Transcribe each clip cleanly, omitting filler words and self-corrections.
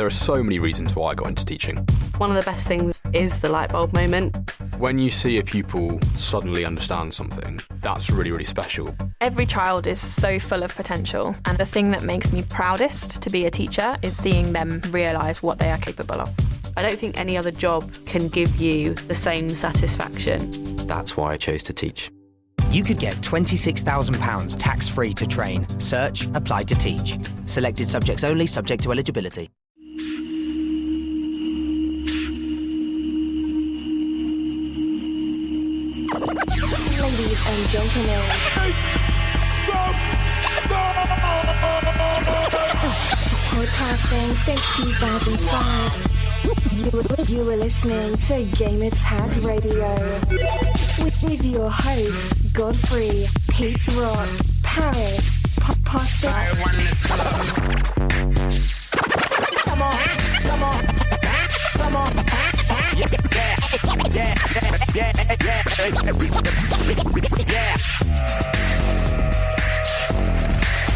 there are so many reasons why I got into teaching. One of the best things is the light bulb moment. When you see a pupil suddenly understand something, that's really, really special. Every child is so full of potential, and the thing that makes me proudest to be a teacher is seeing them realise what they are capable of. I don't think any other job can give you the same satisfaction. That's why I chose to teach. You could get £26,000 tax-free to train. Search, apply to teach. Selected subjects only, subject to eligibility. Ladies and gentlemen. Podcasting since 2005. You were listening to Gamer Tag Radio with your hosts Godfrey, Pete Rock, Paris, Poster. Come on. Yeah.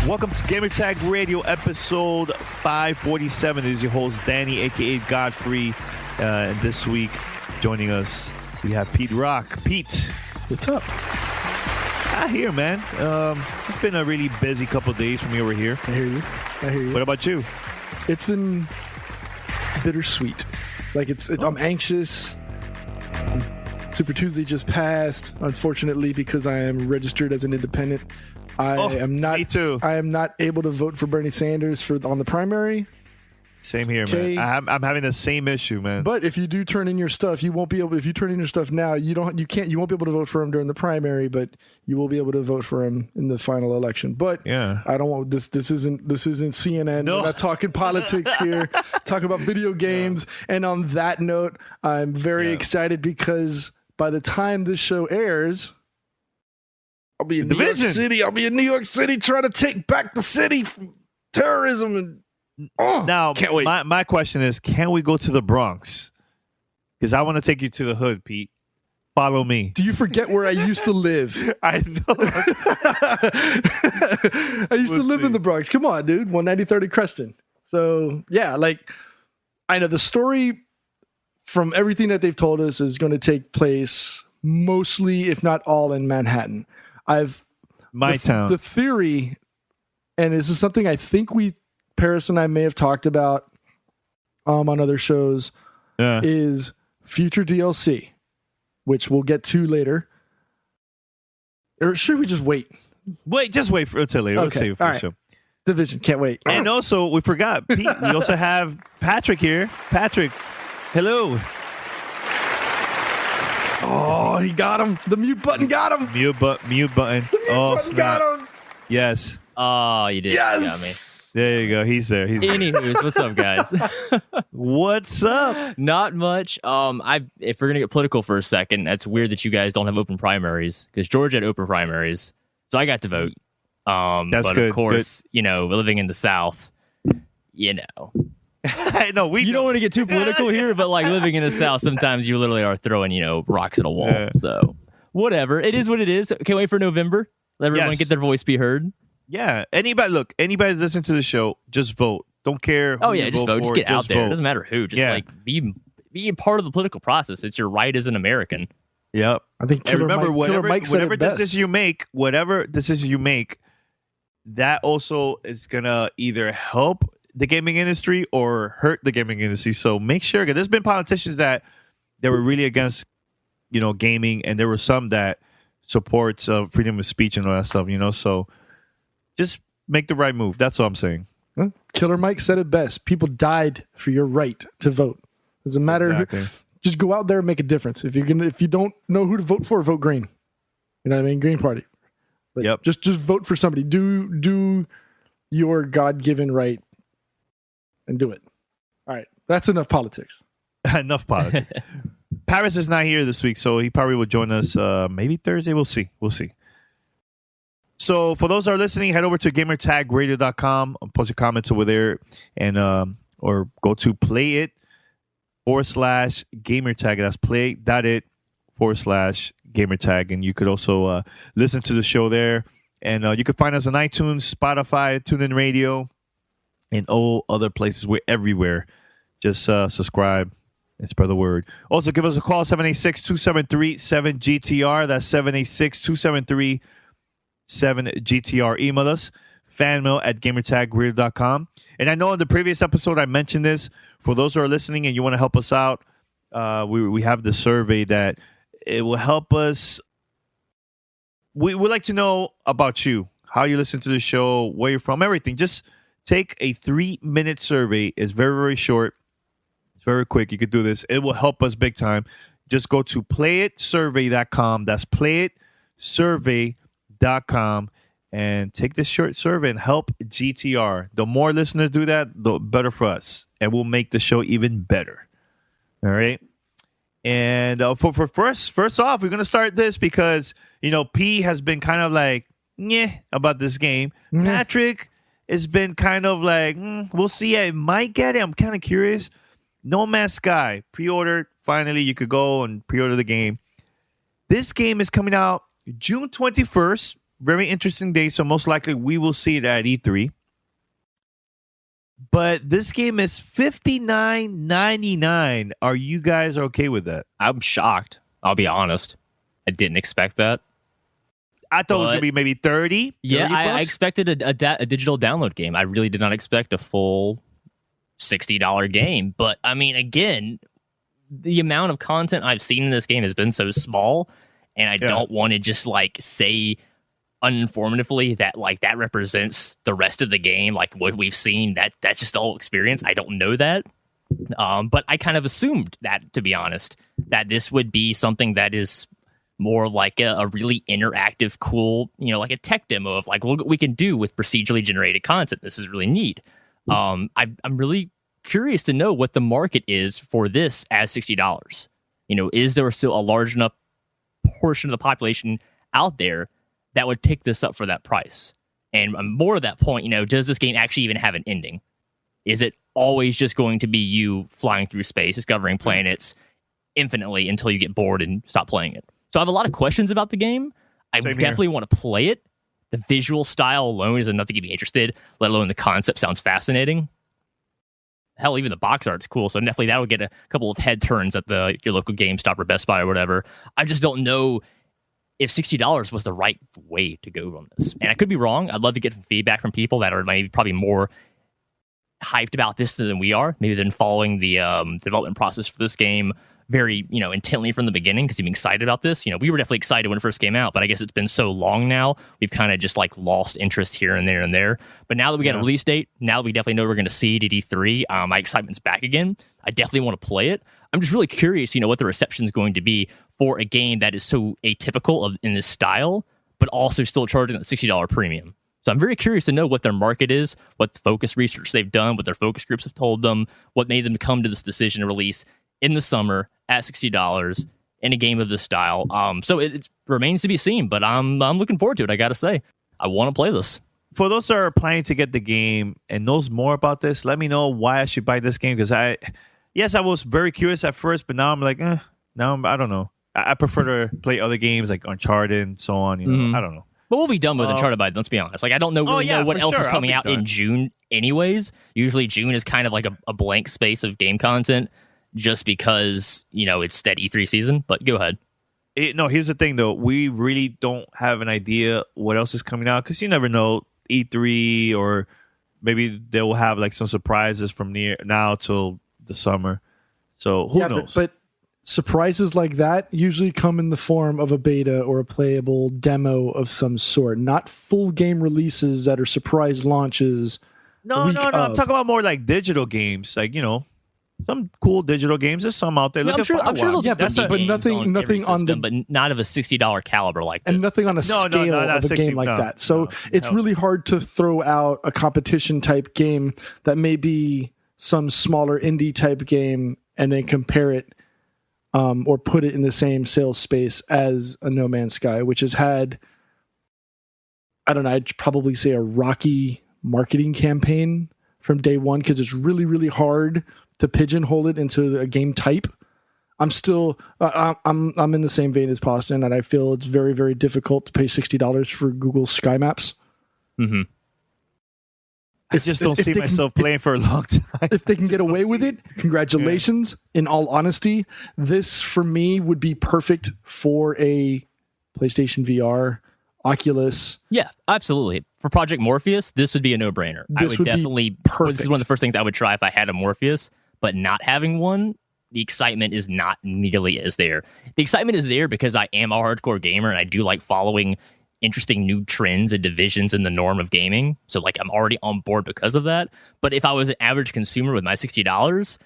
Welcome to Gamer Tag Radio episode 547. It is your host Danny, aka Godfrey. And this week, joining us, we have Pete Rock. Pete, what's up? I hear, man. It's been a really busy couple of days for me over here. I hear you. What about you? It's been bittersweet. Like I'm anxious. Super Tuesday just passed, unfortunately, because I am registered as an independent. I am not. Me too. I am not able to vote for Bernie Sanders on the primary. Same here, man. I'm having the same issue, man. But if you do turn in your stuff, you won't be able. If you turn in your stuff now, you won't be able to vote for him during the primary, but you will be able to vote for him in the final election. But yeah, I don't want this. This isn't CNN. No. We're not talking politics here. Talking about video games. Yeah. And on that note, I'm very excited because by the time this show airs, I'll be in New York City. I'll be in New York City trying to take back the city from terrorism. And now, can't wait. My question is, can we go to the Bronx? Because I want to take you to the hood, Pete. Follow me. Do you forget where I used to live? I know. I used to live in the Bronx. Come on, dude. 190 Creston. So, yeah, like, I know the story from everything that they've told us is going to take place mostly, if not all, in Manhattan. Town. The theory, and this is something I think Paris and I may have talked about on other shows, is future DLC, which we'll get to later. Or should we just wait? Just wait until later. Let's save it for the show. Division, can't wait. And also, we forgot, Pete, we also have Patrick here. Patrick, hello. Oh, he got him. The mute button got him. Mute button. The mute button got him. Yes. Oh, you did. Yes. You got me. There you go. He's there. Anywho's, what's up, guys? What's up? Not much. If we're gonna get political for a second, that's weird that you guys don't have open primaries because Georgia had open primaries, so I got to vote. That's but good. Of course, living in the South, I know you don't want to get too political here, but like living in the South, sometimes you literally are throwing, rocks at a wall. Yeah. So whatever, it is what it is. Can't wait for November. Let everyone get their voice be heard. Yeah. Anybody listening to the show, just vote. Don't care. Just vote. Just get out there. It doesn't matter who. Just be a part of the political process. It's your right as an American. Yep. I think. Whatever decision you make, that also is gonna either help the gaming industry or hurt the gaming industry. So make sure, because there's been politicians that they were really against, gaming, and there were some that supports freedom of speech and all that stuff. So just make the right move. That's all I'm saying. Well, Killer Mike said it best. People died for your right to vote. Doesn't matter. Exactly. Just go out there and make a difference. If you don't know who to vote for, vote green. You know what I mean? Green Party. But just vote for somebody. Do your God-given right and do it. All right. That's enough politics. Enough politics. Paris is not here this week, so he probably will join us maybe Thursday. We'll see. So for those that are listening, head over to gamertagradio.com, post your comments over there, and or go to playit.com/gamertag. That's play.it/gamertag, and you could also listen to the show there. And you can find us on iTunes, Spotify, TuneIn Radio, and all other places. We're everywhere. Just subscribe and spread the word. Also, give us a call, 786-273-7GTR. That's 786-273-7GTR. Email us, fanmail@gamertagweird.com. And I know in the previous episode I mentioned this. For those who are listening and you want to help us out, we have the survey that it will help us. We would like to know about you, how you listen to the show, where you're from, everything. Just take a 3-minute survey. It's very, very short. It's very quick. You could do this. It will help us big time. Just go to playitsurvey.com. That's playitsurvey.com and take this short survey and help GTR. The more listeners do that, the better for us. And we'll make the show even better. All right. And for first off, we're going to start this because, P has been kind of like, about this game. Mm-hmm. Patrick has been kind of like, we'll see. I might get it. I'm kind of curious. No Man's Sky, pre-ordered. Finally, you could go and pre-order the game. This game is coming out June 21st. Very interesting day, so most likely we will see it at E3. But this game is $59.99. Are you guys okay with that? I'm shocked. I'll be honest. I didn't expect that. I thought it was going to be maybe 30. Yeah, I expected a digital download game. I really did not expect a full $60 game. But, I mean, again, the amount of content I've seen in this game has been so small, and I don't want to just, say uninformatively that represents the rest of the game, like what we've seen, that's just the whole experience. I don't know that. But I kind of assumed that, to be honest, that this would be something that is more like a really interactive, cool, like a tech demo of look what we can do with procedurally generated content. This is really neat. I'm really curious to know what the market is for this as $60. Is there still a large enough portion of the population out there that would pick this up for that price? And more to that point, does this game actually even have an ending? Is it always just going to be you flying through space, discovering planets infinitely until you get bored and stop playing it? So I have a lot of questions about the game. I definitely want to play it. The visual style alone is enough to get me interested, let alone the concept sounds fascinating. Hell, even the box art's cool, so definitely that would get a couple of head turns at your local GameStop or Best Buy or whatever. I just don't know if $60 was the right way to go on this. And I could be wrong. I'd love to get some feedback from people that are maybe probably more hyped about this than we are. Maybe they've been following the development process for this game very, intently from the beginning because you've been excited about this. We were definitely excited when it first came out, but I guess it's been so long now, we've kind of just lost interest here and there and there. But now that we got a release date, now that we definitely know we're going to see it at E3, my excitement's back again. I definitely want to play it. I'm just really curious, what the reception is going to be for a game that is so atypical in this style, but also still charging that $60 premium. So I'm very curious to know what their market is, what the focus research they've done, what their focus groups have told them, what made them come to this decision to release in the summer at $60 in a game of this style. So it remains to be seen, but I'm looking forward to it. I got to say, I want to play this. For those that are planning to get the game and knows more about this, let me know why I should buy this game. Because I was very curious at first, but now I'm like, I don't know. I prefer to play other games like Uncharted and so on. I don't know. But we'll be done with Uncharted by then, let's be honest. I don't know what else is coming out in June anyways. Usually June is kind of like a blank space of game content just because, it's that E3 season. But go ahead. Here's the thing, though. We really don't have an idea what else is coming out because you never know. E3 or maybe they will have some surprises from now till the summer. So who knows? But surprises like that usually come in the form of a beta or a playable demo of some sort, not full game releases that are surprise launches. No. I'm talking about more like digital games, some cool digital games. There's some out there. I'm sure they'll but nothing on the but not of a $60 caliber like this. And nothing on a scale of a game like that. So it's really hard to throw out a competition type game that may be some smaller indie type game and then compare it or put it in the same sales space as a No Man's Sky, which has had, I don't know, I'd probably say a rocky marketing campaign from day one because it's really, really hard to pigeonhole it into a game type. I'm still, I'm in the same vein as Poston, and I feel it's very, very difficult to pay $60 for Google Sky Maps. Mm-hmm. I just don't see myself playing for a long time. If they can get away with it, congratulations. In all honesty, this for me would be perfect for a PlayStation VR, Oculus. Yeah, absolutely. For Project Morpheus, this would be a no-brainer. I would definitely. This is one of the first things I would try if I had a Morpheus, but not having one, the excitement is not nearly as there. The excitement is there because I am a hardcore gamer and I do like following interesting new trends and divisions in the norm of gaming. So like I'm already on board because of that. But if I was an average consumer with my $60,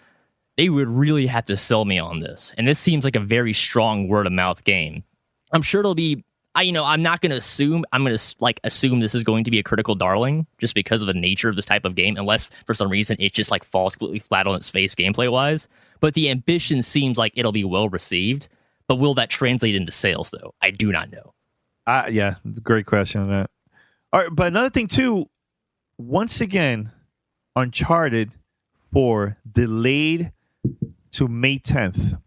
they would really have to sell me on this. And this seems like a very strong word of mouth game. I'm sure it'll be, I'm not going to assume, I'm going to like assume this is going to be a critical darling just because of the nature of this type of game, unless for some reason it just like falls completely flat on its face gameplay wise. But the ambition seems like it'll be well received. But will that translate into sales though? I do not know. Yeah, great question on that. All right, but another thing too, once again, Uncharted 4 delayed to May 10th.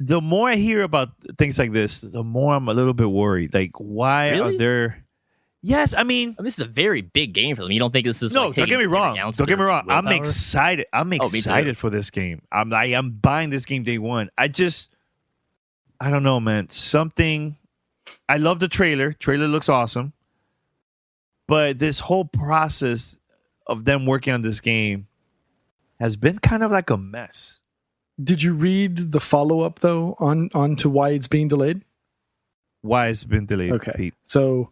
The more I hear about things like this, the more I'm a little bit worried. Like, why are there? Yes, I mean, this is a very big game for them. You don't think this is no? Like Don't get me wrong. Don't get me wrong. I'm willpower? excited. I'm excited for this game. I'm buying this game day one. I don't know, man. Something. I love the trailer. Trailer looks awesome. But this whole process of them working on this game has been kind of like a mess. Did you read the follow-up, though, on to why it's being delayed? Why it's been delayed, Okay. Pete? So,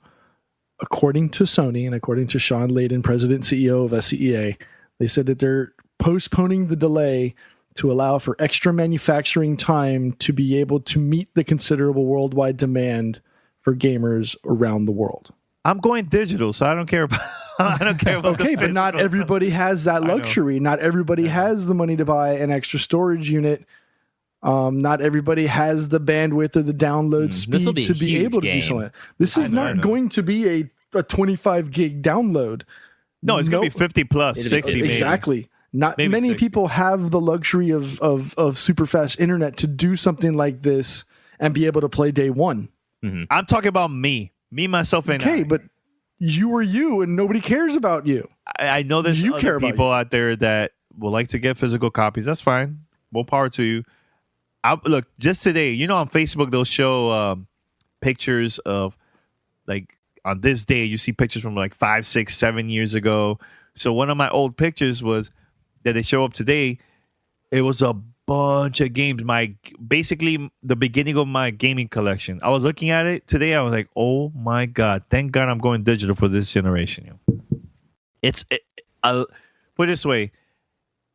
according to Sony and according to Sean Layden, president and CEO of SCEA, they said that they're postponing the delay to allow for extra manufacturing time to be able to meet the considerable worldwide demand for gamers around the world. I'm going digital, so I don't care about. I don't care about. Okay, but not everybody has that luxury. Not everybody has the money to buy an extra storage unit. Not everybody has the bandwidth or the download speed to be able to do something. This is not going to be a 25 gig download. No, it's going to be 50 plus, 60 maybe. Exactly. Not maybe many 60. people have the luxury of super fast internet to do something like this and be able to play day one. Mm-hmm. I'm talking about me, myself, and okay, I. but you are you, and nobody cares about you. I know there's other people out there that would like to get physical copies. That's fine. More power to you. Look, just today, on Facebook they'll show pictures of like on this day. You see pictures from like 5, 6, 7 years ago. So one of my old pictures was that they show up today. It was a bunch of games. Basically the beginning of my gaming collection. I was looking at it today. I was like, oh my God, thank God I'm going digital for this generation. Put it this way,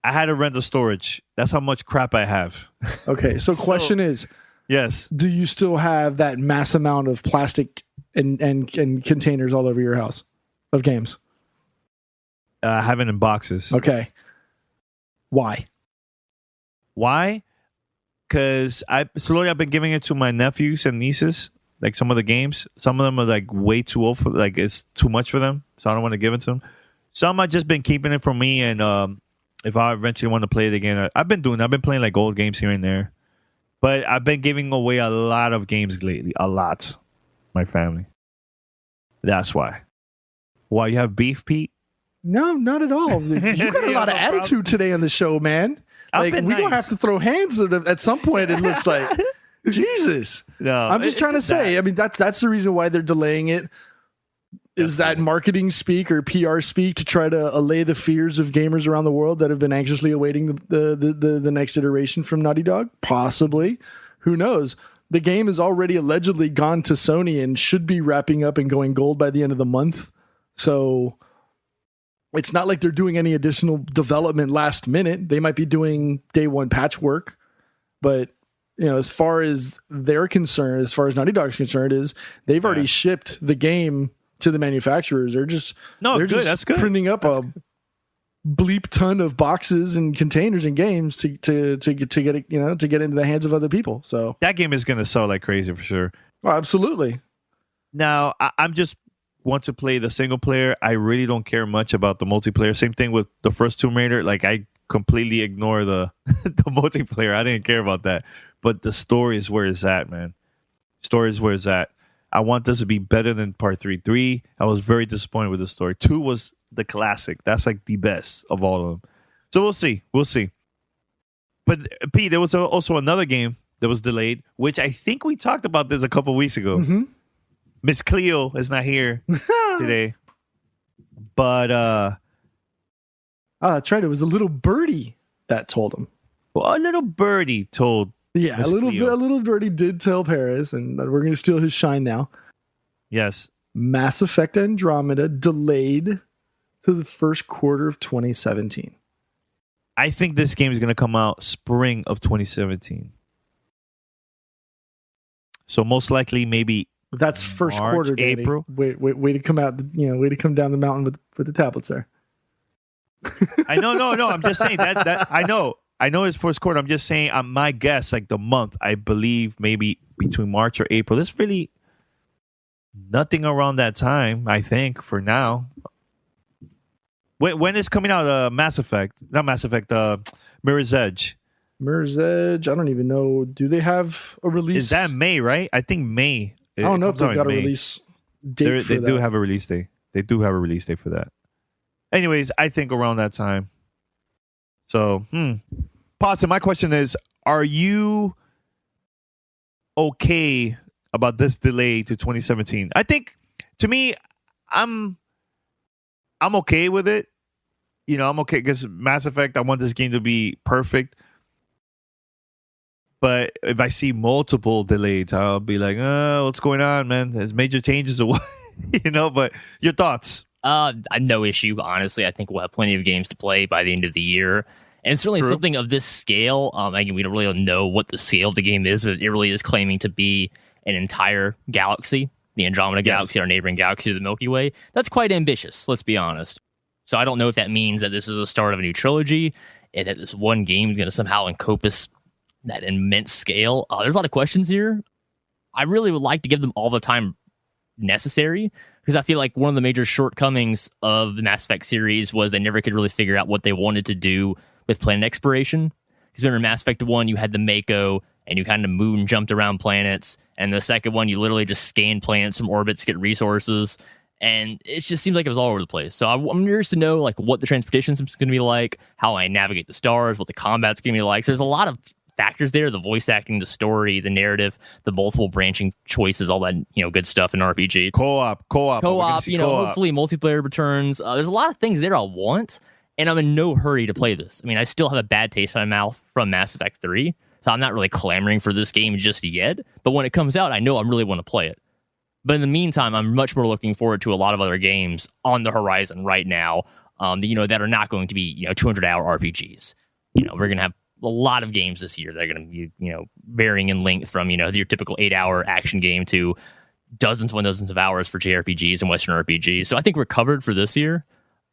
I had to rent the storage. That's how much crap I have. Okay, so question is, yes, do you still have that mass amount of plastic and containers all over your house of games? I have it in boxes. Okay. Why? Because I've been giving it to my nephews and nieces. Like some of the games, some of them are like way too old for, like it's too much for them, so I don't want to give it to them. Some I've just been keeping it for me, and if I eventually want to play it again, I've been playing like old games here and there. But I've been giving away a lot of games lately, a lot. My family. That's why. Why, you have beef, Pete? No, not at all. You got a lot of attitude today on the show, man. Like, we don't have to throw hands at some point, it looks like. Jesus. No, I'm just trying to say, I mean, that's the reason why they're delaying it. Is that marketing speak or PR speak to try to allay the fears of gamers around the world that have been anxiously awaiting the next iteration from Naughty Dog? Possibly. Who knows? The game has already allegedly gone to Sony and should be wrapping up and going gold by the end of the month. So it's not like they're doing any additional development last minute. They might be doing day one patchwork, but as far as they're concerned, as far as Naughty Dog's concerned, is they've already shipped the game to the manufacturers. They're just that's good. Printing up a bleep ton of boxes and containers and games to get it, to get into the hands of other people. So that game is going to sell like crazy for sure. Oh, absolutely. Now I'm just want to play the single player. I really don't care much about the multiplayer. Same thing with the first Tomb Raider. Like I completely ignore the multiplayer. I didn't care about that. But the story is where it's at, man. Story is where it's at. I want this to be better than part 3. 3, I was very disappointed with the story. 2 was the classic. That's like the best of all of them. So we'll see. But Pete, there was also another game that was delayed, which I think we talked about this a couple weeks ago. Mm-hmm. Miss Cleo is not here today, but oh, that's right. It was a little birdie that told him. Well, a little birdie told. Yeah, Miss a Cleo. little birdie did tell Paris, and we're going to steal his shine now. Yes. Mass Effect Andromeda delayed to the first quarter of 2017. I think this game is going to come out spring of 2017. So most likely, maybe that's first March, quarter. Danny. April. Way to come out. Way to come down the mountain with the tablets there. I know. No. I'm just saying that I know it's first quarter. I'm just saying. My guess, like the month, I believe maybe between March or April. There's really nothing around that time. I think for now. When is coming out? Mass Effect, not Mass Effect. Mirror's Edge. Mirror's Edge. I don't even know. Do they have a release? Is that May? Right? I think May. I don't know if they've got a release date. They do have a release date. They do have a release date for that. Anyways, I think around that time. So, Pasta, my question is: are you okay about this delay to 2017? I think, to me, I'm okay with it. I'm okay because Mass Effect, I want this game to be perfect. But if I see multiple delays, I'll be like, what's going on, man? There's major changes or what? But your thoughts? No issue, honestly. I think we'll have plenty of games to play by the end of the year. And certainly something of this scale, again, we don't really know what the scale of the game is, but it really is claiming to be an entire galaxy, the Andromeda Galaxy, our neighboring galaxy of the Milky Way. That's quite ambitious, let's be honest. So I don't know if that means that this is the start of a new trilogy, and that this one game is going to somehow encompass that immense scale. There's a lot of questions here. I really would like to give them all the time necessary, because I feel like one of the major shortcomings of the Mass Effect series was they never could really figure out what they wanted to do with planet exploration. Because remember, Mass Effect 1, you had the Mako, and you kind of moon jumped around planets, and the second one, you literally just scanned planets from orbits to get resources, and it just seems like it was all over the place. So I'm curious to know like what the transportation system is going to be like, how I navigate the stars, what the combat's going to be like. So there's a lot of factors there: the voice acting, the story, the narrative, the multiple branching choices, all that good stuff in RPG. Co-op. Hopefully multiplayer returns. There's a lot of things there I want, and I'm in no hurry to play this. I mean, I still have a bad taste in my mouth from Mass Effect 3, so I'm not really clamoring for this game just yet. But when it comes out, I know I really want to play it. But in the meantime, I'm much more looking forward to a lot of other games on the horizon right now, that are not going to be 200-hour RPGs. We're going to have a lot of games this year that are going to be, varying in length from, your typical 8-hour action game to dozens and dozens of hours for JRPGs and Western RPGs. So I think we're covered for this year.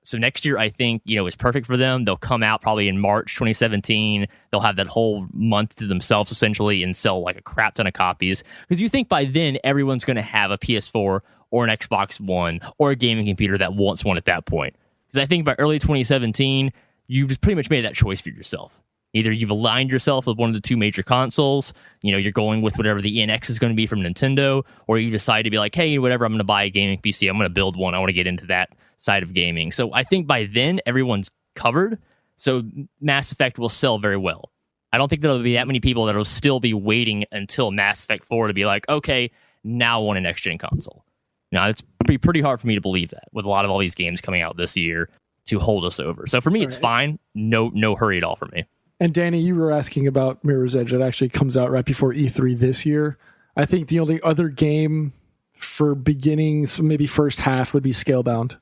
So next year, I think, is perfect for them. They'll come out probably in March 2017. They'll have that whole month to themselves, essentially, and sell like a crap ton of copies. Because you think by then, everyone's going to have a PS4 or an Xbox One or a gaming computer that wants one at that point. Because I think by early 2017, you've just pretty much made that choice for yourself. Either you've aligned yourself with one of the two major consoles, you're going with whatever the NX is going to be from Nintendo, or you decide to be like, hey, whatever, I'm going to buy a gaming PC, I'm going to build one, I want to get into that side of gaming. So I think by then, everyone's covered, so Mass Effect will sell very well. I don't think there'll be that many people that will still be waiting until Mass Effect 4 to be like, okay, now I want a next-gen console. Now, it's pretty hard for me to believe that, with a lot of all these games coming out this year to hold us over. So for me, it's fine. No hurry at all for me. And Danny, you were asking about Mirror's Edge. It actually comes out right before E3 this year. I think the only other game for beginnings, maybe first half, would be Scalebound.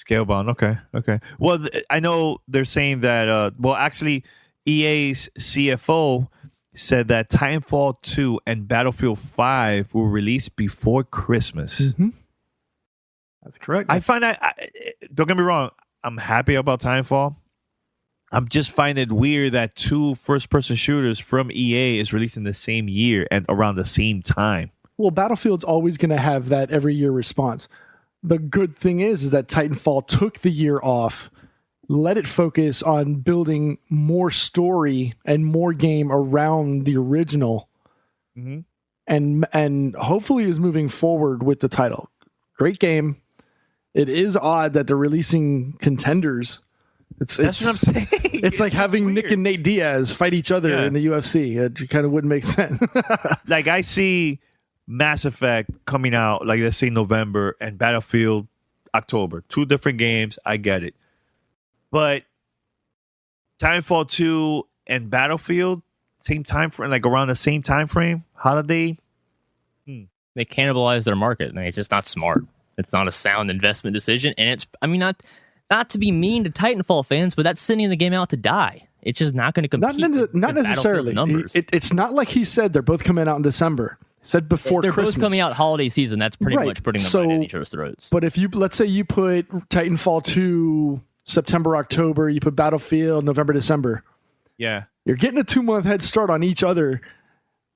Scalebound, okay. Well, I know they're saying that, actually, EA's CFO said that Titanfall 2 and Battlefield 5 will release before Christmas. Mm-hmm. That's correct. I find that, don't get me wrong, I'm happy about Titanfall. I'm just finding it weird that two first-person shooters from EA is releasing the same year and around the same time. Well, Battlefield's always going to have that every year response. The good thing is that Titanfall took the year off, let it focus on building more story and more game around the original, and hopefully is moving forward with the title. Great game. it is odd that they're releasing contenders. That's what I'm saying. It's like having weird. Nick and Nate Diaz fight each other in the UFC. It kind of wouldn't make sense. Like I see Mass Effect coming out, like let's say November, and Battlefield October. 2 different games. I get it. But Titanfall 2 and Battlefield, same time frame, like around the same time frame, holiday. They cannibalize their market, and it's just not smart. It's not a sound investment decision, and it's, I mean, not to be mean to Titanfall fans, but that's sending the game out to die. It's just not going to compete. Not necessarily. Numbers. It's not like he said they're both coming out in December. He said before they're Christmas. both coming out holiday season. That's pretty much putting them right at each other's throats. But if you, let's say you put Titanfall 2 September, October, you put Battlefield November, December. Yeah. You're getting a 2-month head start on each other.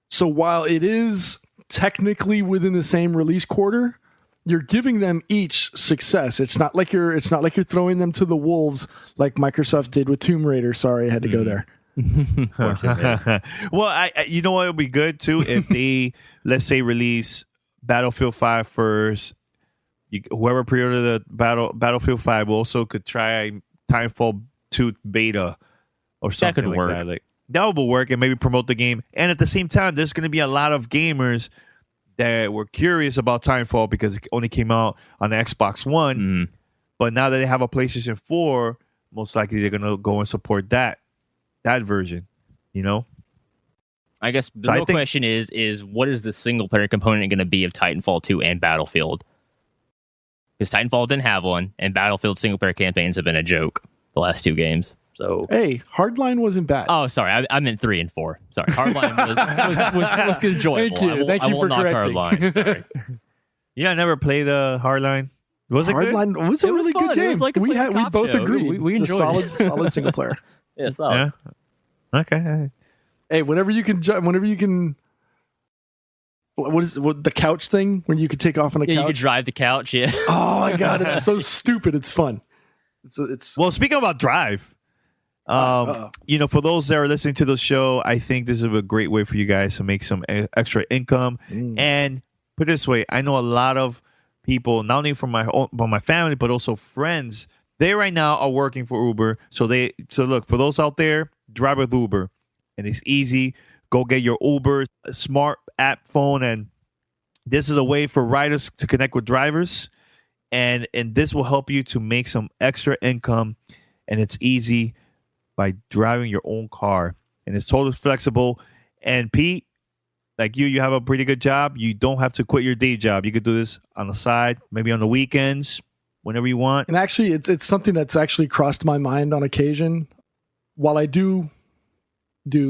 So while it is technically within the same release quarter, you're giving them each success. It's not like you're throwing them to the wolves like Microsoft did with Tomb Raider. Sorry, I had to go there. Well, I you know what would be good too if they let's say release Battlefield 5 first. Whoever pre-ordered the Battlefield 5 also could try Titanfall 2 beta or something that could like work. that. Like that would work and maybe promote the game. And at the same time, there's going to be a lot of gamers that were curious about Titanfall because it only came out on the Xbox One. But now that they have a PlayStation 4, most likely they're going to go and support that version, you know? I guess the real question is what is the single player component going to be of Titanfall 2 and Battlefield? Because Titanfall didn't have one, and Battlefield single player campaigns have been a joke the last 2 games. So hey, Hardline wasn't bad. Oh, sorry, I meant 3 and 4. Sorry, Hardline was enjoyable. Thank you for correcting. Hardline. Sorry. Yeah, I never played the Hardline. Was it Hardline good? was a really fun. good game. It was like we both show. agreed. We enjoyed it. Solid single player. Yeah, solid. Yeah. Okay. Hey, whenever you can. What is the couch thing when you could take off on a couch? You could drive the couch. Yeah. Oh my god, it's so stupid. It's fun. It's well. Speaking about drive, you know, for those that are listening to the show, I think this is a great way for you guys to make some extra income. And put it this way, I know a lot of people, not only from my family, but also friends. They right now are working for Uber. So look, for those out there, drive with Uber, and it's easy. Go get your Uber smart app phone, and this is a way for riders to connect with drivers, and this will help you to make some extra income, and it's easy by driving your own car, and it's totally flexible. And Pete, like you have a pretty good job. You don't have to quit your day job. You could do this on the side, maybe on the weekends, whenever you want. And actually, it's something that's actually crossed my mind on occasion. While I do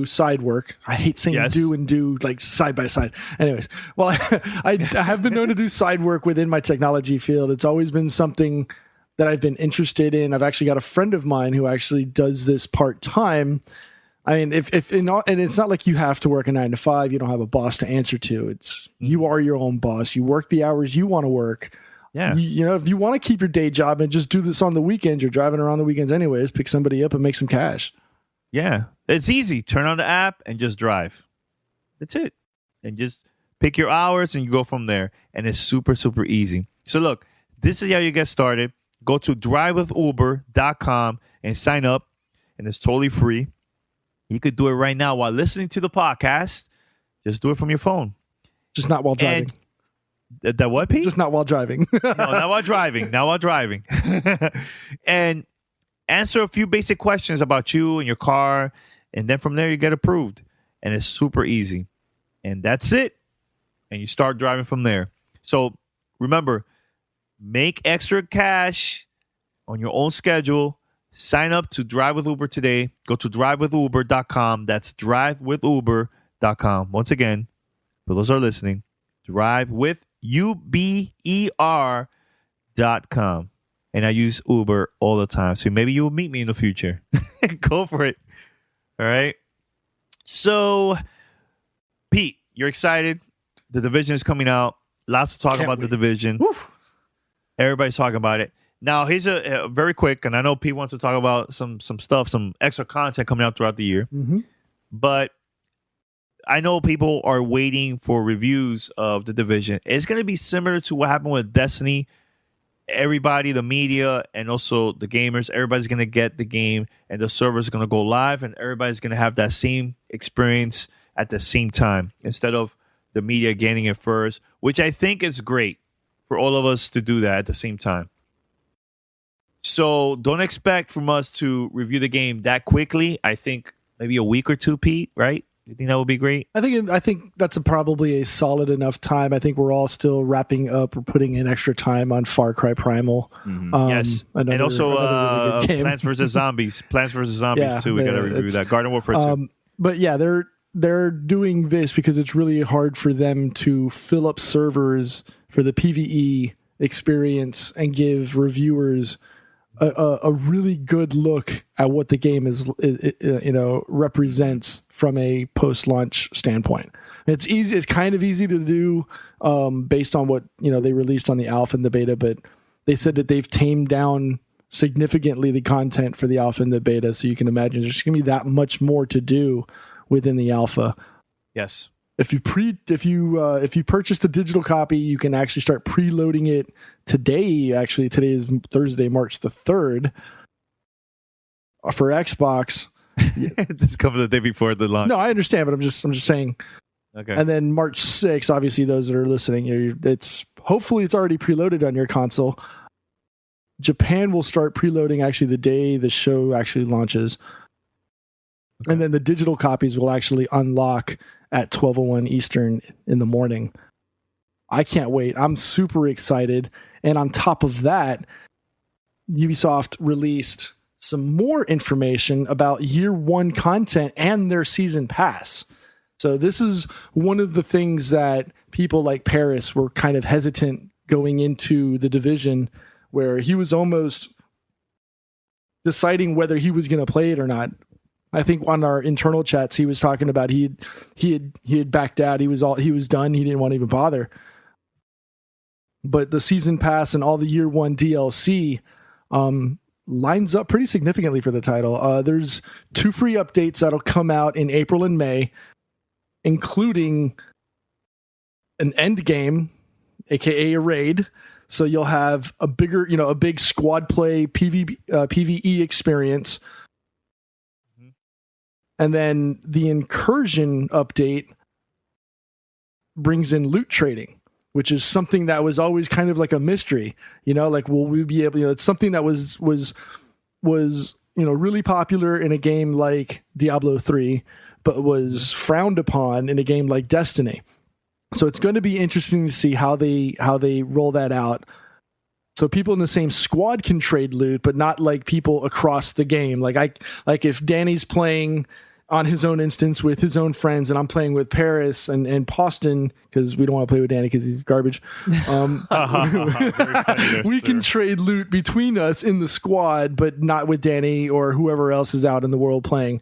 side work. I hate saying do like side by side. Anyways, well, I have been known to do side work within my technology field. It's always been something that I've been interested in. I've actually got a friend of mine who actually does this part time. I mean, and it's not like you have to work a 9 to 5. You don't have a boss to answer to. It's you are your own boss. You work the hours you want to work. Yeah. You know, if you want to keep your day job and just do this on the weekends, you're driving around the weekends anyways, pick somebody up and make some cash. Yeah, it's easy. Turn on the app and just drive. That's it. And just pick your hours and you go from there. And it's super, super easy. So look, this is how you get started. Go to drivewithuber.com and sign up. And it's totally free. You could do it right now while listening to the podcast. Just do it from your phone. Just not while driving. That what, Pete? Just not while driving. No, not while driving. Not while driving. And answer a few basic questions about you and your car, and then from there you get approved. And it's super easy. And that's it. And you start driving from there. So remember, make extra cash on your own schedule. Sign up to Drive with Uber today. Go to drivewithuber.com. That's drivewithuber.com. Once again, for those who are listening, drivewithuber.com. And I use Uber all the time. So maybe you'll meet me in the future. Go for it. All right. So, Pete, you're excited. The Division is coming out. Lots to talk about the Division. Woof. Everybody's talking about it. Now, here's a very quick, and I know Pete wants to talk about some stuff, some extra content coming out throughout the year. Mm-hmm. But I know people are waiting for reviews of the Division. It's going to be similar to what happened with Destiny. everybody, the media, and also the gamers, everybody's going to get the game, and the servers are going to go live, and everybody's going to have that same experience at the same time instead of the media getting it first, which I think is great for all of us to do that at the same time. So don't expect from us to review the game that quickly. I think maybe a week or two, Pete, right? You think that would be great? I think that's probably a solid enough time. I think we're all still wrapping up or putting in extra time on Far Cry Primal. Yes, and also really good game. Plants vs Zombies. Plants vs Zombies too. We got to review that. Garden Warfare 2. But yeah, they're doing this because it's really hard for them to fill up servers for the PvE experience and give reviewers a really good look at what the game is represents from a post-launch standpoint. It's easy. It's kind of easy to do based on what they released on the alpha and the beta, but they said that they've tamed down significantly the content for the alpha and the beta, so you can imagine there's going to be that much more to do within the alpha. Yes. If you purchase the digital copy, you can actually start preloading it today. Actually, today is Thursday, March the 3rd. For Xbox. This comes the day before the launch. No, I understand, but I'm just saying. Okay. And then March 6th, obviously, those that are listening, hopefully it's already preloaded on your console. Japan will start preloading actually the day the show actually launches. Okay. And then the digital copies will actually unlock at 12:01 Eastern in the morning. I can't wait. I'm super excited. And on top of that, Ubisoft released some more information about year one content and their season pass. So this is one of the things that people like Paris were kind of hesitant going into the Division, where he was almost deciding whether he was going to play it or not. I think on our internal chats, he was talking about he had backed out. He was done. He didn't want to even bother. But the season pass and all the year one DLC lines up pretty significantly for the title. There's 2 free updates that'll come out in April and May, including an end game, aka a raid. So you'll have a big squad play PvE experience. And then the incursion update brings in loot trading, which is something that was always kind of like a mystery. Will we be able? It's something that was really popular in a game like Diablo 3, but was frowned upon in a game like Destiny. So it's going to be interesting to see how they roll that out. So people in the same squad can trade loot, but not like people across the game. Like if Danny's playing on his own instance with his own friends, and I'm playing with Paris and Poston, because we don't want to play with Danny because he's garbage. We can trade loot between us in the squad, but not with Danny or whoever else is out in the world playing.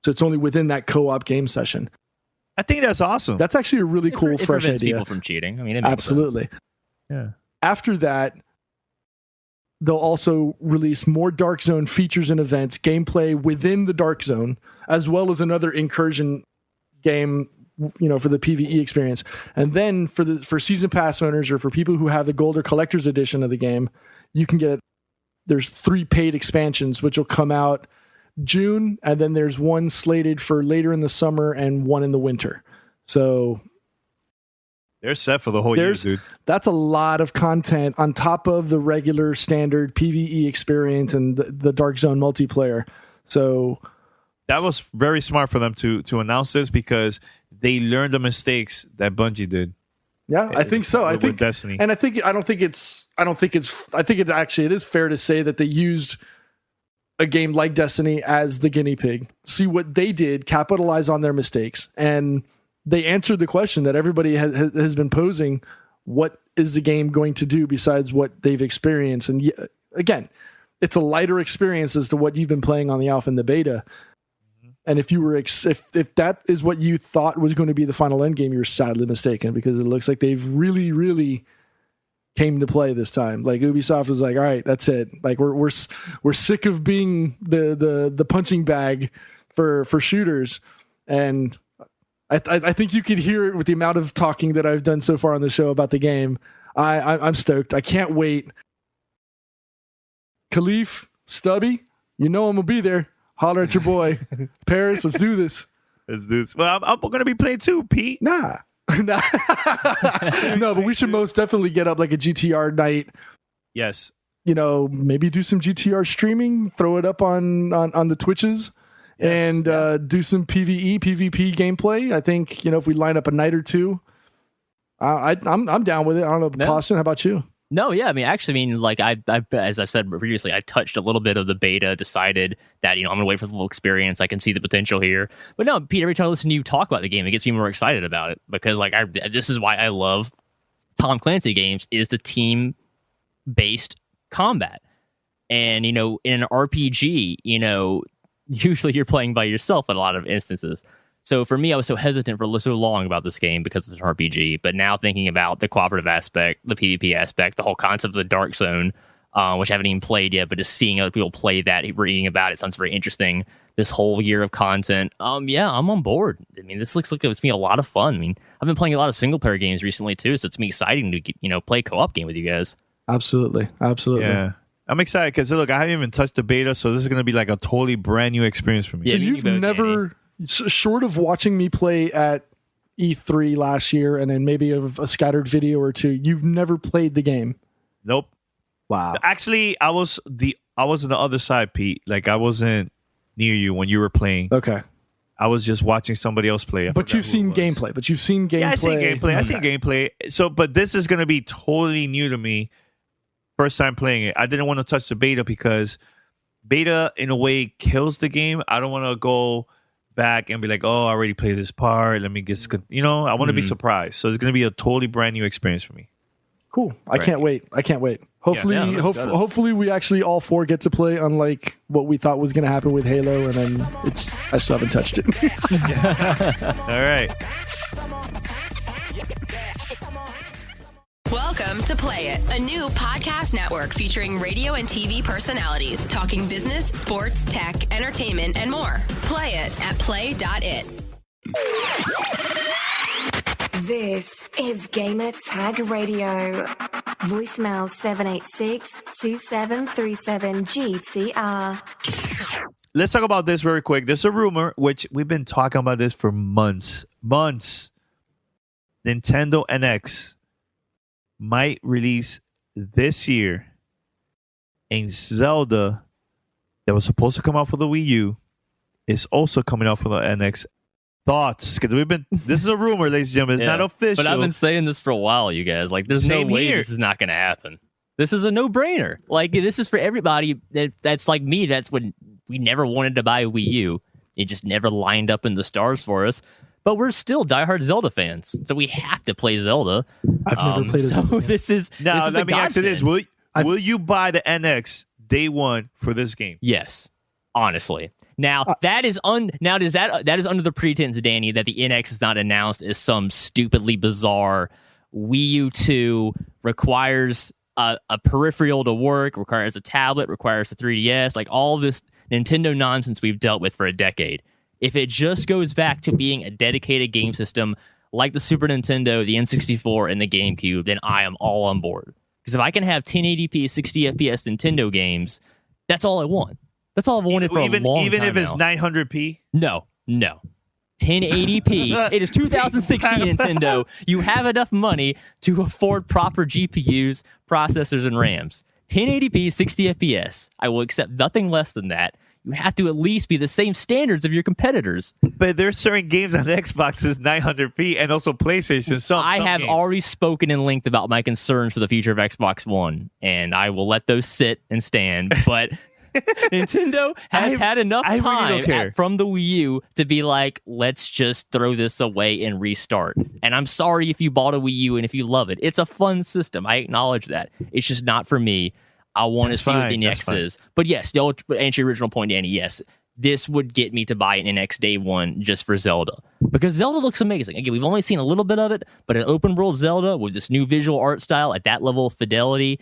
So it's only within that co-op game session. I think that's awesome. That's actually a really cool, fresh idea. People from cheating. I mean, it makes absolutely. sense. Yeah. After that, they'll also release more Dark Zone features and events, gameplay within the Dark Zone, as well as another incursion game, for the PvE experience. And then for season pass owners or for people who have the gold or collector's edition of the game, there's 3 paid expansions, which will come out June, and then there's one slated for later in the summer and one in the winter. So they're set for the whole year, dude. That's a lot of content on top of the regular standard PvE experience and the Dark Zone multiplayer. So that was very smart for them to announce this, because they learned the mistakes that Bungie did. Yeah, I think so. I think Destiny. And I think it actually is fair to say that they used a game like Destiny as the guinea pig. See what they did, capitalize on their mistakes, and they answered the question that everybody has been posing: what is the game going to do besides what they've experienced? And again, it's a lighter experience as to what you've been playing on the alpha and the beta. And if you were if that is what you thought was going to be the final end game, you're sadly mistaken, because it looks like they've really, really came to play this time. Like Ubisoft was like, all right, that's it. Like we're sick of being the punching bag for shooters. And I think you could hear it with the amount of talking that I've done so far on the show about the game. I'm stoked. I can't wait Khalif, Stubby, you know I'm gonna be there. Holler at your boy. Paris, let's do this. Let's do this. Well, I'm going to be playing too, Pete. Nah. No, but we should most definitely get up like a GTR night. Yes. You know, maybe do some GTR streaming, throw it up on the Twitches, and do some PvE, PvP gameplay. I think, you know, if we line up a night or two, I'm down with it. I don't know, Boston, how about you? No, yeah, I mean, like I as I said previously, I touched a little bit of the beta, decided that, you know, I'm gonna wait for the full experience. I can see the potential here, but no, Pete, every time I listen to you talk about the game, it gets me more excited about it because, like, this is why I love Tom Clancy games, is the team based combat, and, you know, in an RPG, you know, usually you're playing by yourself in a lot of instances. So for me, I was so hesitant for so long about this game because it's an RPG. But now thinking about the cooperative aspect, the PvP aspect, the whole concept of the Dark Zone, which I haven't even played yet, but just seeing other people play that, reading about it, sounds very interesting. This whole year of content, yeah, I'm on board. I mean, this looks like it's gonna be a lot of fun. I mean, I've been playing a lot of single player games recently too, so it's me exciting to, you know, play a co-op game with you guys. Absolutely. Yeah. I'm excited because, look, I haven't even touched the beta, so this is going to be like a totally brand new experience for me. So Yeah, you've never, short of watching me play at E3 last year and then maybe a scattered video or two, you've never played the game? Nope. Wow. Actually, I was on the other side, Pete. Like, I wasn't near you when you were playing. Okay. I was just watching somebody else play. But you've seen gameplay. Yeah, I seen gameplay. So, but this is going to be totally new to me. First time playing it. I didn't want to touch the beta because beta, in a way, kills the game. I don't want to go back and be like, oh, I already played this part. Let me just, you know, I want to be surprised. So it's going to be a totally brand new experience for me. Cool. I can't wait. Hopefully, hopefully we actually all four get to play, unlike what we thought was going to happen with Halo, and then I still haven't touched it. All right. Welcome to Play It, a new podcast network featuring radio and TV personalities talking business, sports, tech, entertainment, and more. Play it at play.it. This is Gamer Tag Radio. Voicemail 786-2737-GTR. Let's talk about this very quick. There's a rumor, which we've been talking about this for months. Nintendo NX might release this year a Zelda that was supposed to come out for the Wii U is also coming out for the NX. Thoughts? Because this is a rumor, ladies and gentlemen. It's not official. But I've been saying this for a while, you guys. Like, there's no way this is not going to happen. This is a no-brainer. Like, this is for everybody that's like me. That's when we never wanted to buy a Wii U. It just never lined up in the stars for us. But we're still diehard Zelda fans, so we have to play Zelda. I've never played a Zelda game. This is let me ask you this: Will you buy the NX day one for this game? Yes, honestly. Now that is under the pretense, Danny, that the NX is not announced as some stupidly bizarre Wii U 2 requires a peripheral to work, requires a tablet, requires a 3DS, like all this Nintendo nonsense we've dealt with for a decade. If it just goes back to being a dedicated game system like the Super Nintendo, the N64, and the GameCube, then I am all on board. Because if I can have 1080p, 60 FPS Nintendo games, that's all I want. That's all I've wanted for a long time. Even if it's 900p? No. 1080p. It is 2016, Nintendo. You have enough money to afford proper GPUs, processors, and RAMs. 1080p, 60 FPS. I will accept nothing less than that. You have to at least be the same standards of your competitors. But there's certain games on Xbox is 900p and also PlayStation. I have already spoken in length about my concerns for the future of Xbox One, and I will let those sit and stand. But Nintendo has had enough time from the Wii U to be like, let's just throw this away and restart. And I'm sorry if you bought a Wii U and if you love it. It's a fun system. I acknowledge that. It's just not for me. I want to see what the NX is. But yes, to answer your original point, Danny, yes, this would get me to buy an NX day one just for Zelda. Because Zelda looks amazing. Again, we've only seen a little bit of it, but an open world Zelda with this new visual art style at that level of fidelity,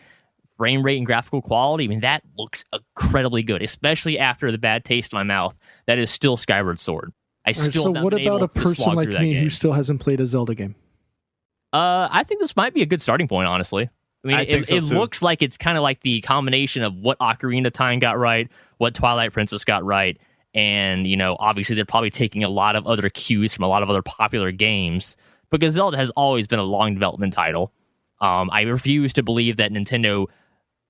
frame rate, and graphical quality, I mean, that looks incredibly good, especially after the bad taste in my mouth. That is still Skyward Sword. So what about a person like me who still hasn't played a Zelda game? I think this might be a good starting point, honestly. I mean, it looks like it's kind of like the combination of what Ocarina of Time got right, what Twilight Princess got right, and, obviously they're probably taking a lot of other cues from a lot of other popular games, because Zelda has always been a long development title. I refuse to believe that Nintendo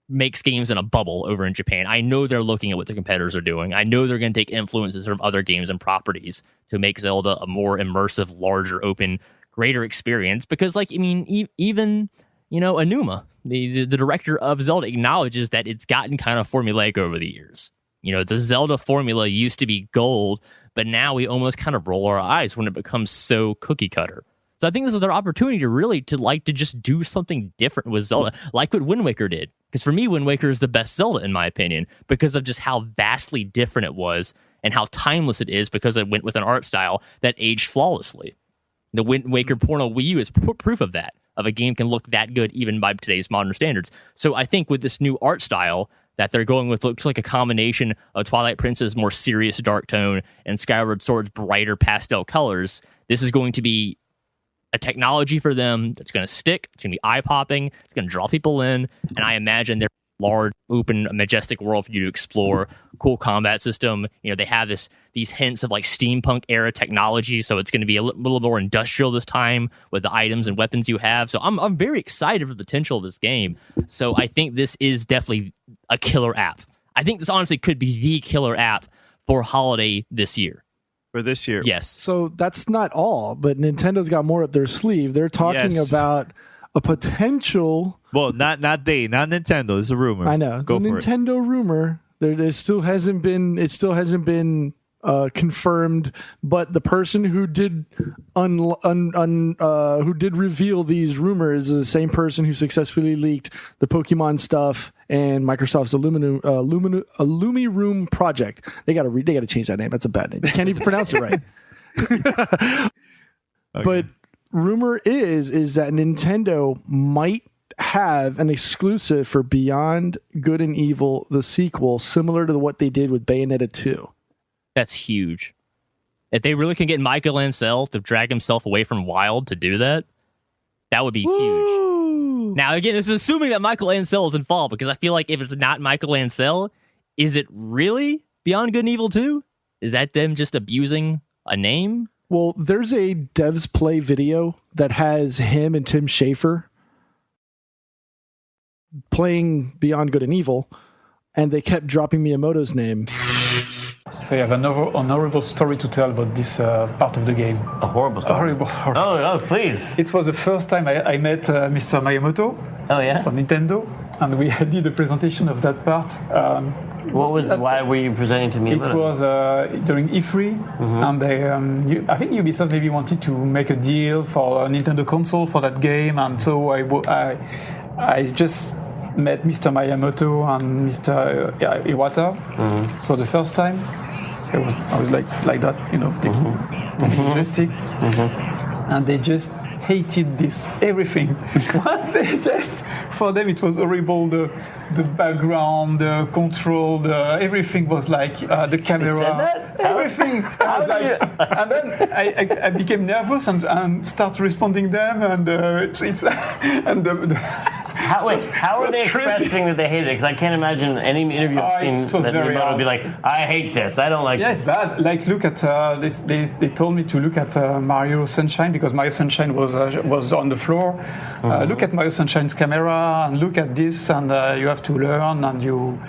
makes games in a bubble over in Japan. I know they're looking at what the competitors are doing. I know they're going to take influences from other games and properties to make Zelda a more immersive, larger, open, greater experience. Because, even Aonuma, the director of Zelda, acknowledges that it's gotten kind of formulaic over the years. The Zelda formula used to be gold, but now we almost kind of roll our eyes when it becomes so cookie cutter. So I think this is their opportunity to just do something different with Zelda, like what Wind Waker did. Because for me, Wind Waker is the best Zelda, in my opinion, because of just how vastly different it was and how timeless it is, because it went with an art style that aged flawlessly. The Wind Waker port on Wii U is proof of that, of a game can look that good even by today's modern standards. So I think with this new art style that they're going with, looks like a combination of Twilight Princess's more serious dark tone and Skyward Sword's brighter pastel colors, this is going to be a technology for them that's going to stick. It's going to be eye-popping. It's going to draw people in. And I imagine they're large, open, majestic world for you to explore. Cool combat system. They have these hints of steampunk era technology, so it's going to be a little more industrial this time with the items and weapons you have. So I'm very excited for the potential of this game. So I think this is definitely a killer app. I think this honestly could be the killer app for holiday this year. For this year. Yes. So that's not all, but Nintendo's got more up their sleeve. They're talking about a potential. Well, not Nintendo. It's a rumor. I know. It's a Nintendo rumor. It still hasn't been confirmed, but the person who did who did reveal these rumors is the same person who successfully leaked the Pokemon stuff and Microsoft's Illumi Room project. They got to change that name. That's a bad name. You can't even pronounce it right. Okay. But rumor is that Nintendo might have an exclusive for Beyond Good and Evil, the sequel, similar to what they did with Bayonetta 2. That's huge. If they really can get Michael Ansel to drag himself away from Wild to do that, that would be huge. Now, again, this is assuming that Michael Ansel is involved, because I feel like if it's not Michael Ansel, is it really Beyond Good and Evil 2? Is that them just abusing a name? Well, there's a Devs Play video that has him and Tim Schafer playing Beyond Good and Evil, and they kept dropping Miyamoto's name. So you have an horrible story to tell about this part of the game. A horrible story? Horrible. Oh, please. It was the first time I met Mr. Miyamoto from Nintendo, and we did a presentation of that part. Why were you presenting to Miyamoto? It was during E3, and I think Ubisoft maybe wanted to make a deal for a Nintendo console for that game, and so I just met Mr. Miyamoto and Mr. Iwata. It was the first time. I was like that, taking joystick, and they just hated this everything. What? For them it was horrible. The background, the control, everything was like the camera. They said that? Everything. I was like, and then I became nervous and start responding them, and How are they expressing that they hate it? Because I can't imagine any interview I've seen that Miyamoto would be like, I hate this, I don't like this. Yeah, it's bad. Like, look at this. They told me to look at Mario Sunshine, because Mario Sunshine was on the floor. Look at Mario Sunshine's camera and look at this, and you have to learn. And you,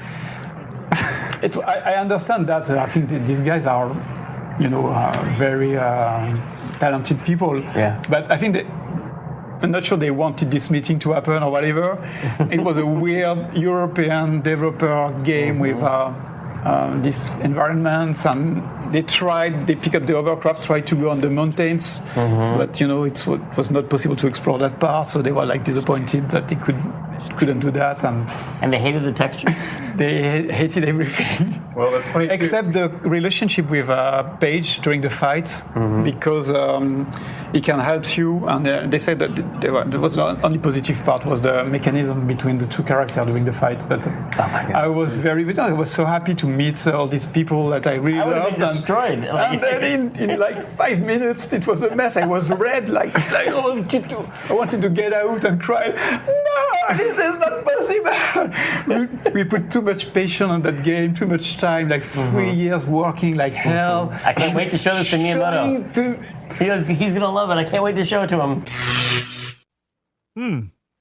I understand that. I think these guys are, very talented people. Yeah. But I think I'm not sure they wanted this meeting to happen or whatever. It was a weird European developer game with these environments, and they picked up the hovercraft, tried to go on the mountains, but it was not possible to explore that part, so they were disappointed that they couldn't do that, and they hated the texture. They hated everything. Well, that's funny too. Except the relationship with Paige during the fights, because he can help you, and they said that there was the only positive part was the mechanism between the two characters during the fight. But I was so happy to meet all these people that I really loved. I would have been destroyed. And then in 5 minutes, it was a mess. I was red, I wanted to get out and cry. no, this is not possible. we put too much patience on that game, too much time, like 3 years working like hell. I can't wait to show this to Miyamoto. He's gonna love it. I can't wait to show it to him.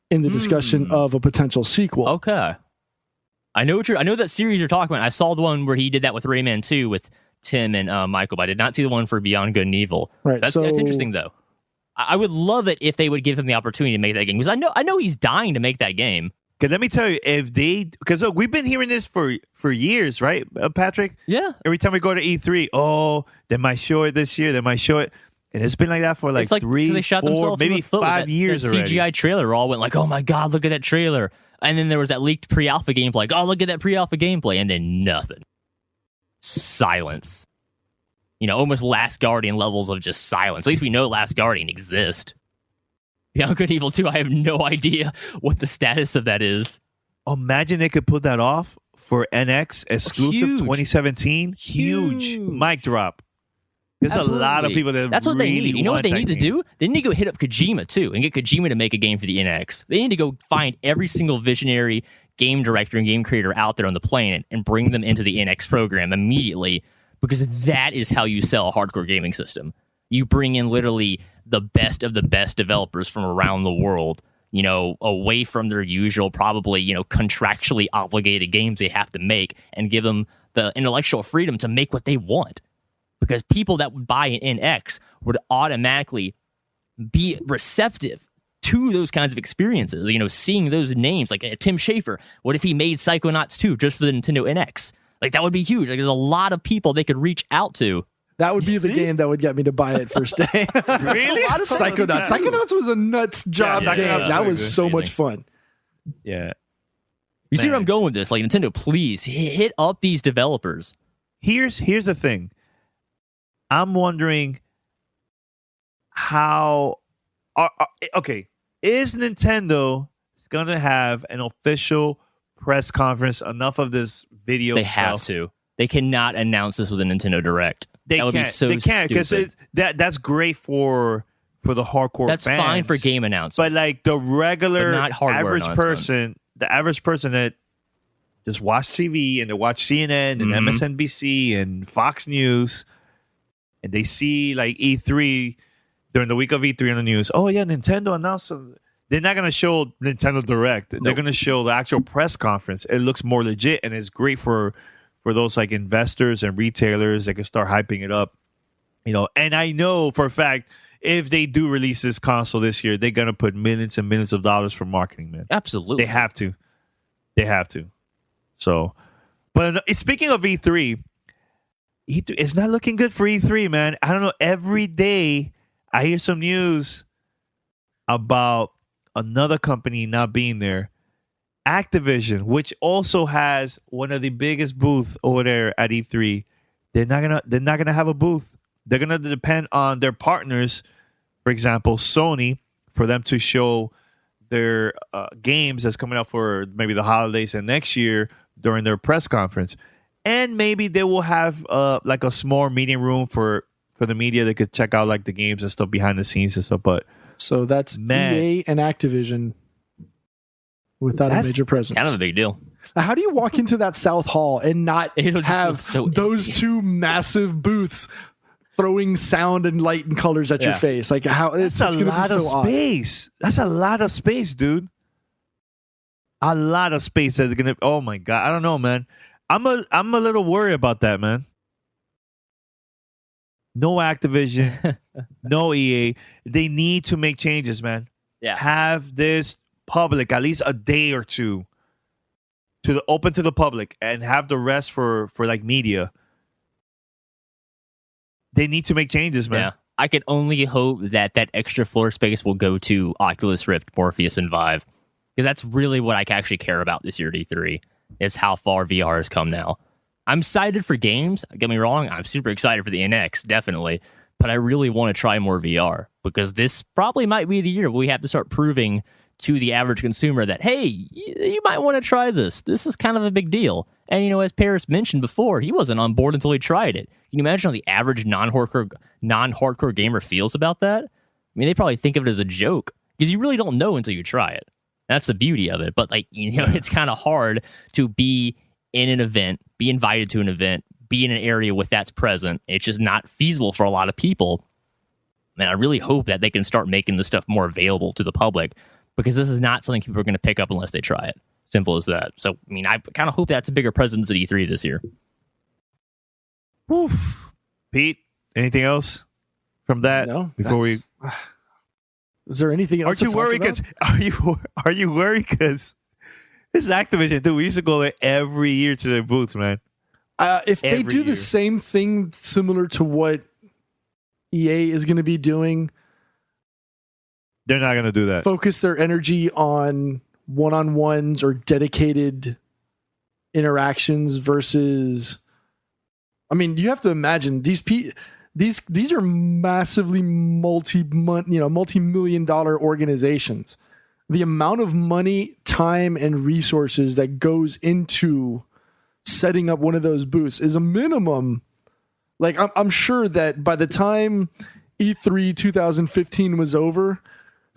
In the discussion of a potential sequel. Okay. I know that series you're talking about. I saw the one where he did that with Rayman 2 with Tim and Michael, but I did not see the one for Beyond Good and Evil. Right. That's interesting though. I would love it if they would give him the opportunity to make that game, because I know he's dying to make that game. Because let me tell you, because look, we've been hearing this for years, right, Patrick? Yeah. Every time we go to E3, they might show it this year, they might show it. And it's been like that for like it's like 3, so they shot 4, maybe 5 years that already. CGI trailer all went like, oh my God, look at that trailer. And then there was that leaked pre-alpha gameplay, like, oh, look at that pre-alpha gameplay. And then nothing. Silence. Almost Last Guardian levels of just silence. At least we know Last Guardian exists. Beyond Good and Evil 2, I have no idea what the status of that is. Imagine they could put that off for NX exclusive 2017. Huge mic drop. There's Absolutely. a lot of people that's what really they need. You know what they need to do? They need to go hit up Kojima too and get Kojima to make a game for the NX. They need to go find every single visionary game director and game creator out there on the planet and bring them into the NX program immediately, because that is how you sell a hardcore gaming system. You bring in literally the best of the best developers from around the world, away from their usual, probably, contractually obligated games they have to make, and give them the intellectual freedom to make what they want. Because people that would buy an NX would automatically be receptive to those kinds of experiences. Seeing those names, like Tim Schafer. What if he made Psychonauts 2 just for the Nintendo NX? Like, that would be huge. Like, there's a lot of people they could reach out to. That would be the game that would get me to buy it first day. Really? Psychonauts. Psychonauts was a nuts job game. That was so much fun. Yeah. You see where I'm going with this? Like, Nintendo, please hit up these developers. Here's the thing. I'm wondering how. Is Nintendo going to have an official press conference? Enough of this video. They stuff? have to. They cannot announce this with a Nintendo Direct. That would be so stupid. They can't, because that's great for the hardcore That's fans. fine for game announcements. But like the regular average announcement. person that just watch TV and they watch CNN and MSNBC and Fox News, and they see like E3 during the week of E3 on the news. Oh yeah, Nintendo announced. They're not going to show Nintendo Direct. They're going to show the actual press conference. It looks more legit, and it's great for those like investors and retailers that can start hyping it up. And I know for a fact, if they do release this console this year, they're going to put millions and millions of dollars for marketing, man. Absolutely. They have to. So, but speaking of E3, it's not looking good for E3, man. I don't know. Every day I hear some news about another company not being there. Activision, which also has one of the biggest booths over there at E3, they're not gonna have a booth. They're gonna depend on their partners, for example, Sony, for them to show their games that's coming out for maybe the holidays and next year during their press conference. And maybe they will have like a small meeting room for the media that could check out like the games and stuff behind the scenes and stuff. But so that's EA and Activision without a major presence. Kind of a big deal. How do you walk into that South Hall and not have so those two massive booths throwing sound and light and colors at your face? Like how that's a lot of space. That's a lot of space, dude. A lot of space that's gonna. Oh my god, I don't know, man. I'm a little worried about that, man. No Activision, no EA. They need to make changes, man. Yeah. Have this public at least a day or two to open to the public, and have the rest for like media. They need to make changes, man. Yeah. I can only hope that extra floor space will go to Oculus Rift, Morpheus, and Vive, because that's really what I actually care about this year at E3, is how far VR has come now. I'm excited for games. Don't get me wrong. I'm super excited for the NX, definitely. But I really want to try more VR, because this probably might be the year where we have to start proving to the average consumer that, hey, you might want to try this. This is kind of a big deal. And, as Paris mentioned before, he wasn't on board until he tried it. Can you imagine how the average non-hardcore gamer feels about that? I mean, they probably think of it as a joke, because you really don't know until you try it. That's the beauty of it. But like, it's kind of hard to be in an event, be invited to an event, be in an area with that's present. It's just not feasible for a lot of people. And I really hope that they can start making this stuff more available to the public, because this is not something people are going to pick up unless they try it. Simple as that. So, I mean, I kind of hope that's a bigger presence at E3 this year. Woof. Pete, anything else from that? No. Before we, is there anything else? Aren't you worried? Because are you worried? Because this is Activision too. We used to go there every year to their booth, man. If they do the same thing similar to what EA is going to be doing, they're not going to do that. Focus their energy on one-on-ones or dedicated interactions versus. I mean, you have to imagine these are massively multi-million-dollar organizations. The amount of money, time, and resources that goes into setting up one of those booths is a minimum. Like, I'm sure that by the time E3 2015 was over,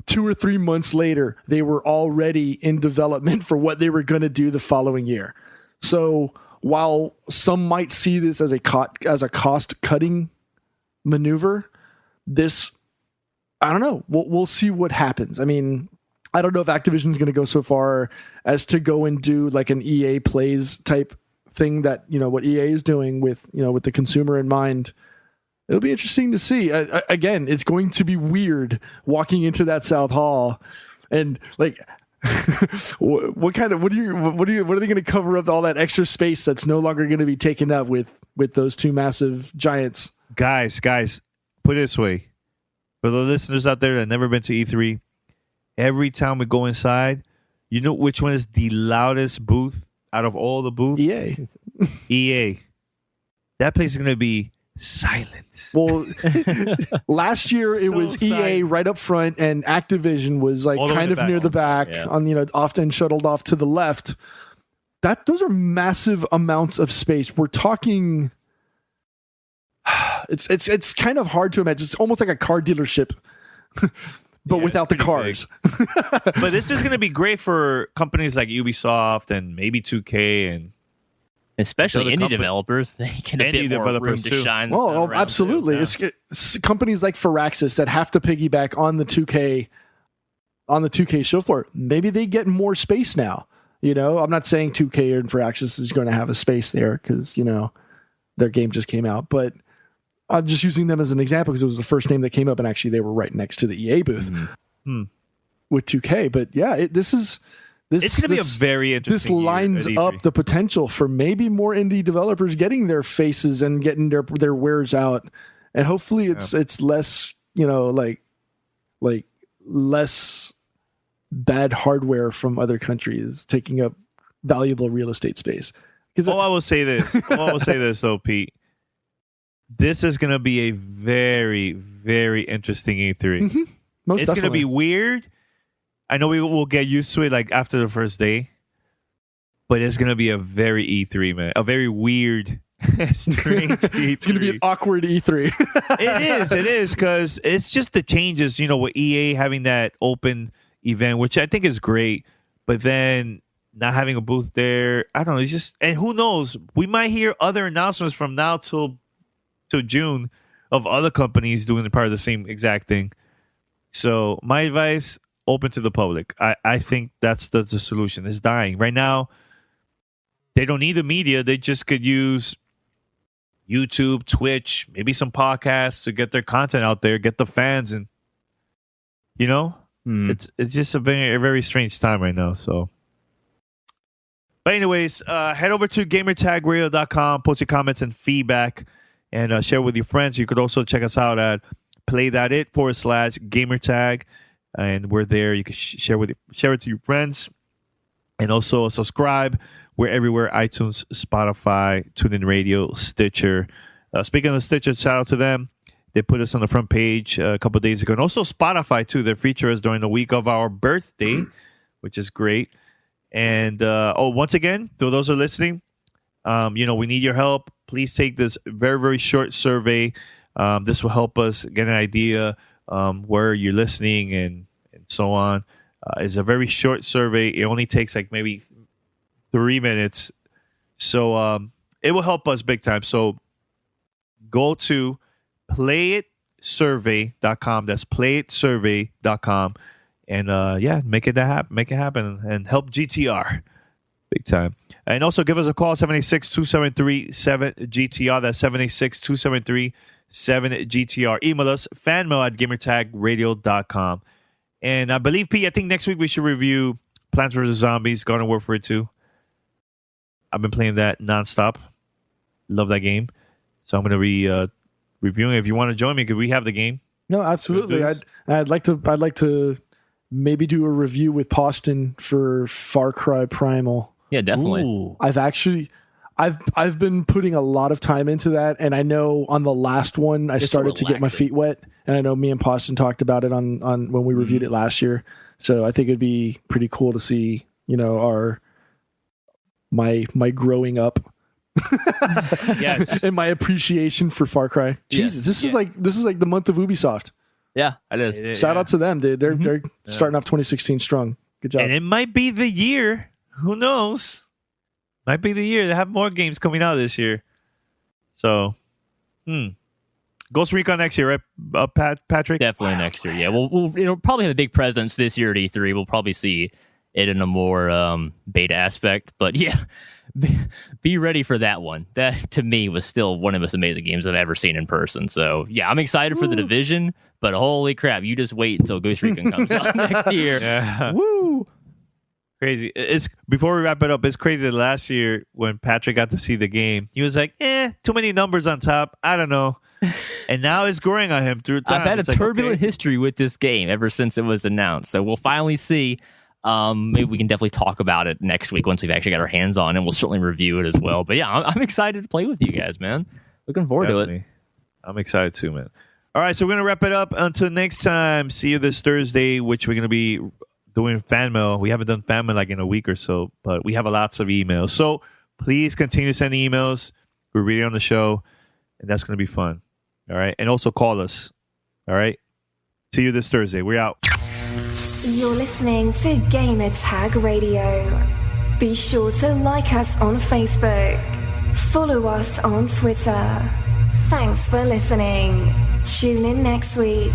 2 or 3 months later, they were already in development for what they were going to do the following year. So while some might see this as a cost-cutting maneuver, this, I don't know. We'll see what happens. I mean, I don't know if Activision's going to go so far as to go and do like an EA Plays type thing that, what EA is doing with the consumer in mind. It'll be interesting to see. Again, it's going to be weird walking into that South Hall and like, what are they going to cover up all that extra space that's no longer going to be taken up with those two massive giants? Guys, put it this way. For the listeners out there that have never been to E3, every time we go inside, you know which one is the loudest booth out of all the booths? EA. EA. That place is going to be silence. Well, last year it was EA right up front, and Activision was like kind of near the back, on often shuttled off to the left. Those are massive amounts of space. We're talking. It's kind of hard to imagine. It's almost like a car dealership, but without the cars. But this is going to be great for companies like Ubisoft and maybe 2K and. Especially indie developers, they get a bit more room to shine. Oh, absolutely! It's companies like Firaxis that have to piggyback on the 2K show floor. Maybe they get more space now. I'm not saying 2K and Firaxis is going to have a space there because their game just came out, but I'm just using them as an example because it was the first name that came up, and actually they were right next to the EA booth with 2K. But yeah, it's going to be a very interesting. This lines up the potential for maybe more indie developers getting their faces and getting their wares out, and hopefully it's less like less bad hardware from other countries taking up valuable real estate space. I will say this though, Pete. This is going to be a very, very interesting E3. Mm-hmm. It's going to be weird. I know we will get used to it like after the first day, but it's going to be a very E3, man. A very weird, strange E3. It's going to be an awkward E3. It is, because it's just the changes, with EA having that open event, which I think is great, but then not having a booth there, I don't know, it's just, and who knows, we might hear other announcements from now till June of other companies doing part of the same exact thing. So my advice, open to the public. I think that's the solution. It's dying. Right now, they don't need the media. They just could use YouTube, Twitch, maybe some podcasts to get their content out there, get the fans, and it's just a very strange time right now. So, but anyways, head over to gamertagradio.com, post your comments and feedback, and share with your friends. You could also check us out at play.it/gamertag. And we're there. You can share it to your friends, and also subscribe. We're everywhere: iTunes, Spotify, TuneIn Radio, Stitcher. Speaking of Stitcher, shout out to them. They put us on the front page a couple of days ago, and also Spotify too. They feature us during the week of our birthday, which is great. And once again, for those who are listening, we need your help. Please take this very, very short survey. This will help us get an idea where you're listening and so on. It's a very short survey. It only takes like maybe 3 minutes. So it will help us big time. So go to playitsurvey.com. That's playitsurvey.com. And make it happen and help GTR big time. And also give us a call, 786-273-7GTR. That's 786-273-7GTR. Email us, fanmail@gamertagradio.com. And I believe, Pete, I think next week we should review Plants vs. Zombies, Garden Warfare 2. I've been playing that nonstop. Love that game. So I'm going to be reviewing it. If you want to join me, because we have the game. No, absolutely. I'd like to maybe do a review with Poston for Far Cry Primal. Yeah, definitely. Ooh. I've been putting a lot of time into that, and I know on the last one I started to get my feet wet, and I know me and Poston talked about it on when we reviewed it last year. So I think it'd be pretty cool to see, my growing up. Yes. And my appreciation for Far Cry. Jesus, this is like the month of Ubisoft. Yeah, it is. Shout out to them, dude. They're starting off 2016 strong. Good job. And it might be the year. Who knows? Might be the year. They have more games coming out this year. So, Ghost Recon next year, right, Patrick? Definitely next year. Yeah, we'll probably have a big presence this year at E3. We'll probably see it in a more beta aspect. But yeah, be ready for that one. That, to me, was still one of the most amazing games I've ever seen in person. So yeah, I'm excited for The Division. But holy crap, you just wait until Ghost Recon comes out next year. Yeah. Woo! Crazy. Before we wrap it up, it's crazy that last year when Patrick got to see the game, he was like, too many numbers on top. I don't know. And now it's growing on him through time. I've had a turbulent history with this game ever since it was announced. So we'll finally see. Maybe we can definitely talk about it next week once we've actually got our hands on it, and we'll certainly review it as well. But yeah, I'm excited to play with you guys, man. Looking forward to it. I'm excited too, man. All right, so we're going to wrap it up. Until next time, see you this Thursday, which we're going to be doing fan mail. We haven't done fan mail like in a week or so, but we have lots of emails. So please continue sending emails. We're reading on the show, and that's going to be fun. All right, and also call us. All right, see you this Thursday. We're out. You're listening to Gamer Tag Radio. Be sure to like us on Facebook. Follow us on Twitter. Thanks for listening. Tune in next week.